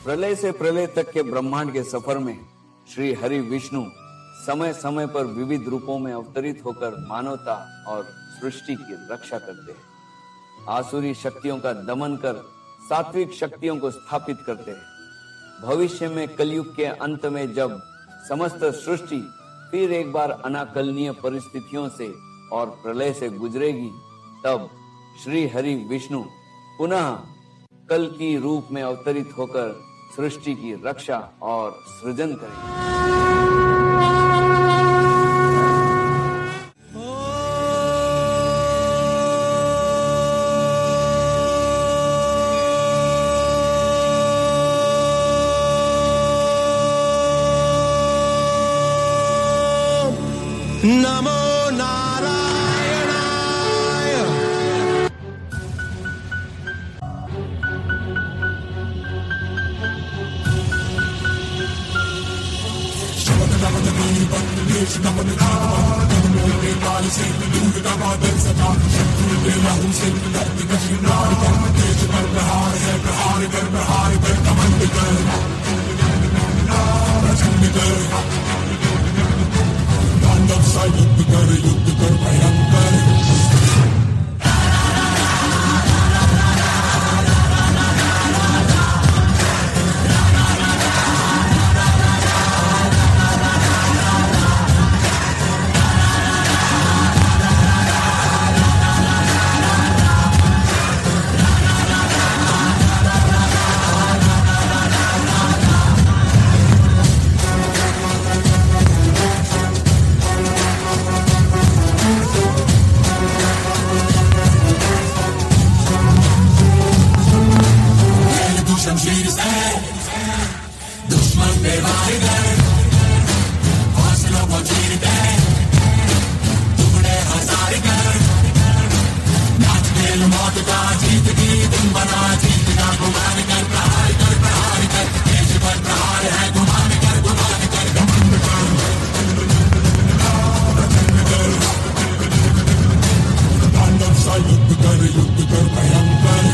प्रलय से प्रलय तक के ब्रह्मांड के सफर में श्री हरि विष्णु समय समय पर विविध रूपों में अवतरित होकर मानवता और सृष्टि की रक्षा करते हैं। आसुरी शक्तियों का दमन कर सात्विक शक्तियों को स्थापित करते हैं। भविष्य में कलयुग के अंत में जब समस्त सृष्टि फिर एक बार अनाकलनीय परिस्थितियों से और प्रलय से गुजरेगी, तब श्री हरि विष्णु पुनः कल की रूप में अवतरित होकर सृष्टि की रक्षा और सृजन करेंगे। नमो नारायणाय। युद्ध कर भयंकर। दुश्मन पे वार गए, हौसलों को चीरते टुकड़े हजार कर। नाच खेल मौत का जीत की तुम बना, जीत का गुमान कर। प्रहार कर, प्रहार कर, देश पर प्रहार है। गुमान कर, गुमान कर, घमंड कर, प्रचंड कर। तांडव सा युद्ध कर भयंकर।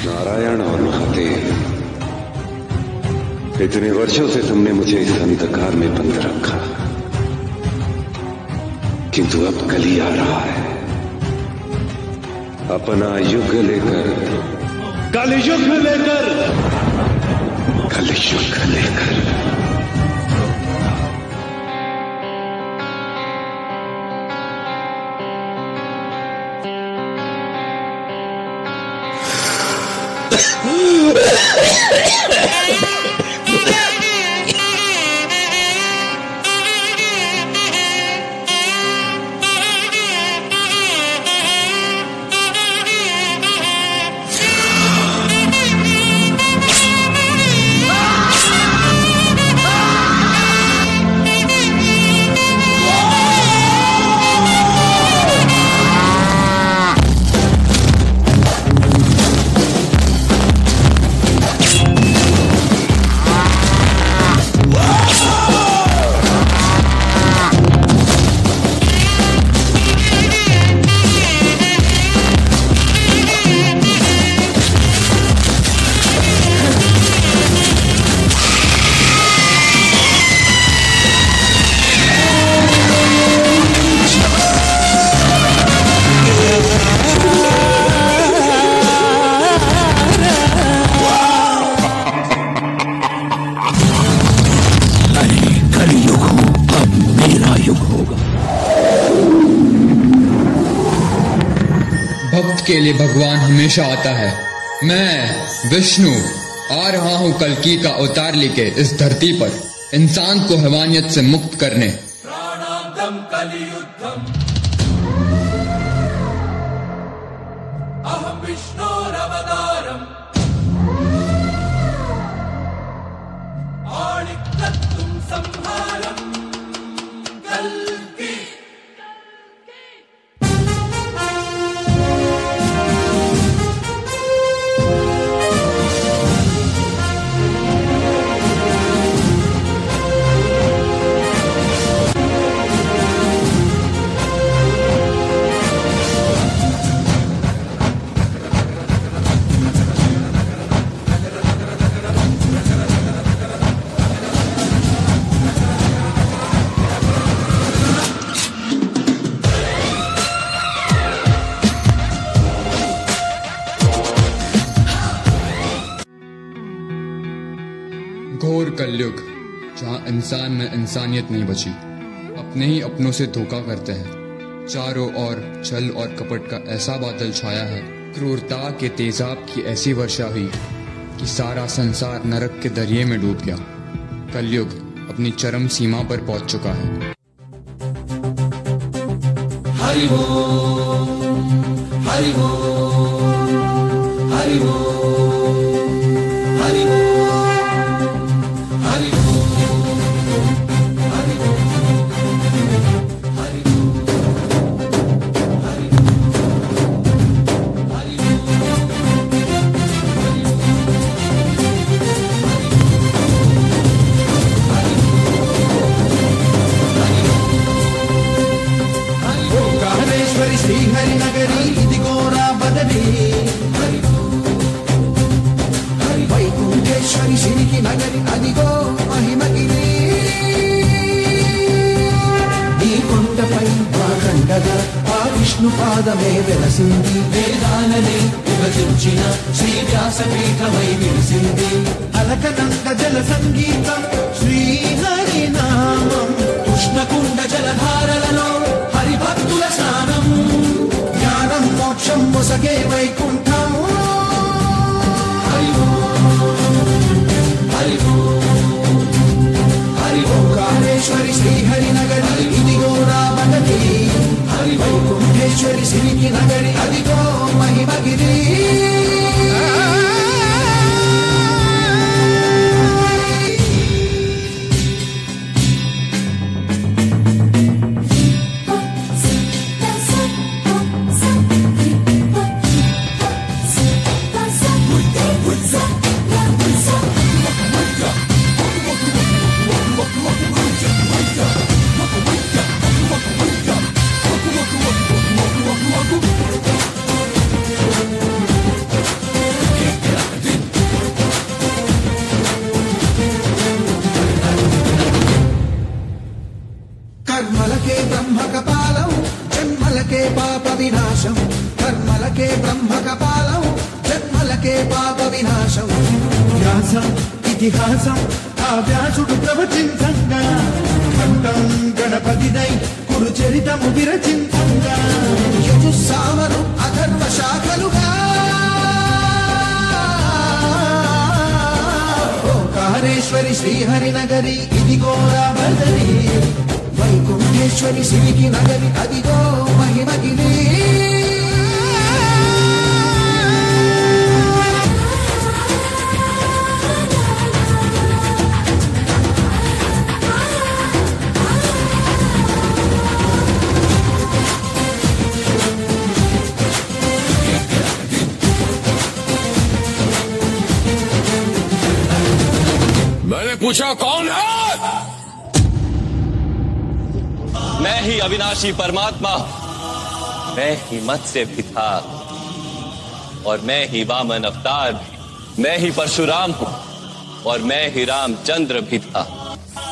नारायण और महादेव, इतने वर्षों से तुमने मुझे इस अंधकार में बंद रखा, किंतु अब कली आ रहा है अपना युग लेकर, कलयुग लेकर, कलयुग लेकर। भक्त के लिए भगवान हमेशा आता है। मैं विष्णु आ रहा हूँ कल्कि का अवतार लेके इस धरती पर इंसान को हैवानियत से मुक्त करने। प्राणांतम कलियुद्धम अहम विष्णोरवतारम आणिक्यत्वं संहारम कल्कि। घोर कलयुग, जहाँ इंसान में इंसानियत नहीं बची, अपने ही अपनों से धोखा करते हैं। चारों ओर छल और कपट का ऐसा बादल छाया है, क्रूरता के तेजाब की ऐसी वर्षा हुई कि सारा संसार नरक के दरिये में डूब गया। कलयुग अपनी चरम सीमा पर पहुंच चुका है। हरि बोल, हरि बोल, हरि बोल, हरि बोल, हरि बोल, हरि बोल, हरि ओंकारेश्वरी श्री हरि नगरी इदिगो रा बदनी। వైకుంఠేశ్వరి సిరికి నగరి అదిగో మహిమగిరి। ఈ కొండపై వాకండగా ఆ విష్ణు పాదమే వెలసింది, వేదాలనే విభజించిన శ్రీ వ్యాసపీఠమై విలిసింది। అలకనంద జల సంగీతం శ్రీహరి నామం, కృష్ణకుండ జలధారలలో హరిభక్తుల స్నానం, జ్ఞానం మోక్షం మొసగే వైకుంఠం। ఓంకారేశ్వరి శ్రీ హరి నగరి ఇదిగో రామగతి, హరి వైకుంఠేశ్వరి సిరికి నగరి అదిగో మహిమగిరి। कर्मलके ब्रह्म कपालं जन्मलके पाप विनाशं, कर्मलके ब्रह्म कपालं जन्मलके पाप विनाशं। व्यासं इतिहासं आ व्यासुడు ప్రవచించంగా, ఖండం గణపతిదై కురు చరితము విరచించంగా, యజుస్సామరు అథర్వ శాఖలుగా ఓంకారేశ్వరి శ్రీహరి నగరి ఇదిగో రామదరి, వైకుంఠేశ్వరి సిరికి నగరి అదిగో మహిమగిరి। मैंने पूछा कौन है? मैं ही अविनाशी परमात्मा, मैं ही मत्स्य भी था और मैं ही वामन अवतार भी, मैं ही परशुराम हूं और मैं ही रामचंद्र भी था,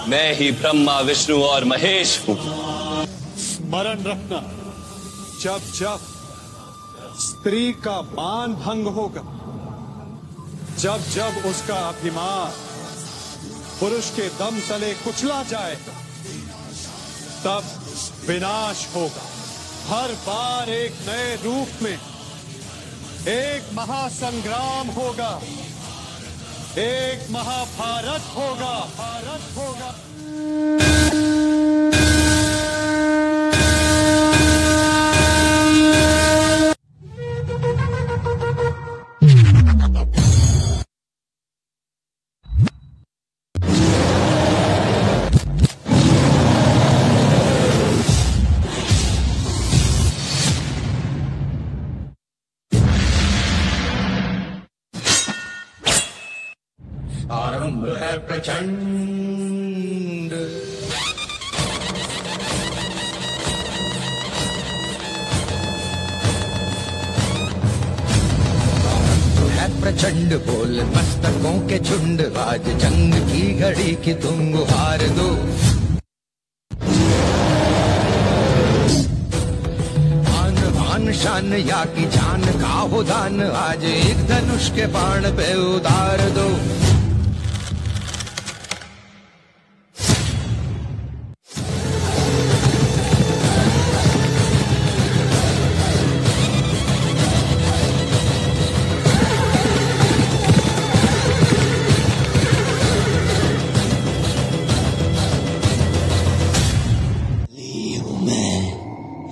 मैं ही ब्रह्मा विष्णु और महेश हूं। स्मरण रखना, जब जब स्त्री का मान भंग होगा, जब जब उसका अभिमान पुरुष के दम तले कुचला जाएगा, तब विनाश होगा। हर बार एक नए रूप में एक महासंग्राम होगा। एक महाभारत होगा, भारत होगा। आरंभ है प्रचंड, है प्रचंड, बोल मस्तकों के झुंड, आज जंग की घड़ी की तुम गुहार दो। आन बान शान या की जान का हो दान, आज एक धनुष के बाण पे उतार दो।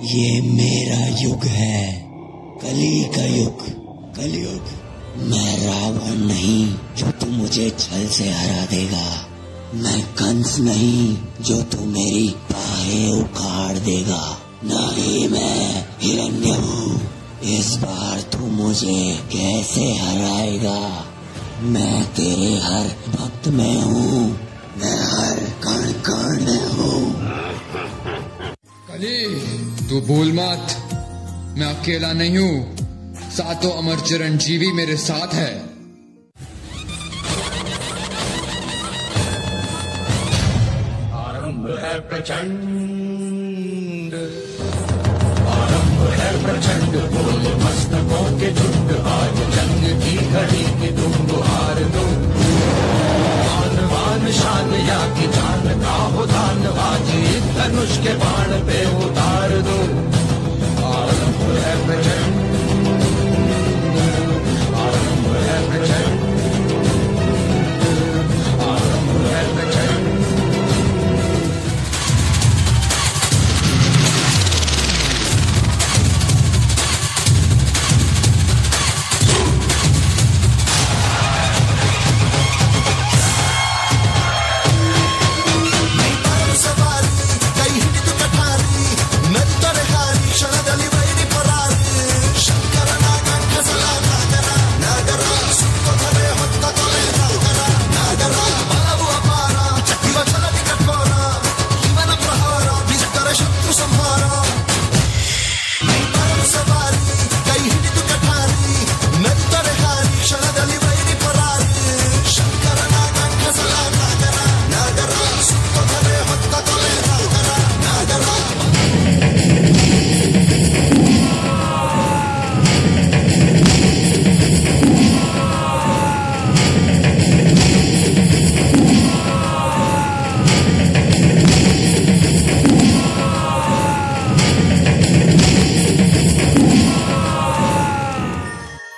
ये मेरा युग है, कली का युग, कलयुग। मैं रावण नहीं जो तू मुझे छल से हरा देगा, मैं कंस नहीं जो तू मेरी बाहें उखाड़ देगा, ना ही मैं हिरण्यऊ। इस बार तू मुझे कैसे हराएगा? मैं तेरे हर भक्त में हूँ, मैं हर कण कण में हूँ। कली, तू भूल मत, मैं अकेला नहीं हूँ, सातों अमर चिरंजीवी मेरे साथ है। आरंभ है प्रचंड, आरंभ है प्रचंड, बोल मस्तकों के झुंड, आज जंग की घड़ी की तुम गुहार दो। आन बान शान या की जान का हो दान, आज एक धनुष के बाण पे उतार दो। आरंभ है प्रचंड, आरंभ है प्रचंड, आरंभ है प्रचंड।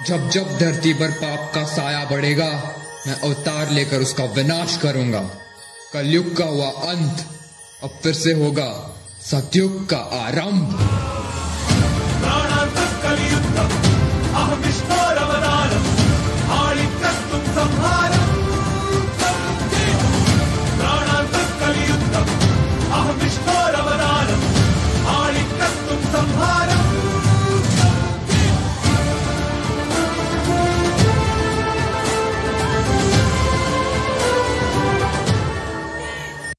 जब जब धरती पर पाप का साया बढ़ेगा, मैं अवतार लेकर उसका विनाश करूंगा। कलयुग का हुआ अंत, अब फिर से होगा सतयुग का आरंभ।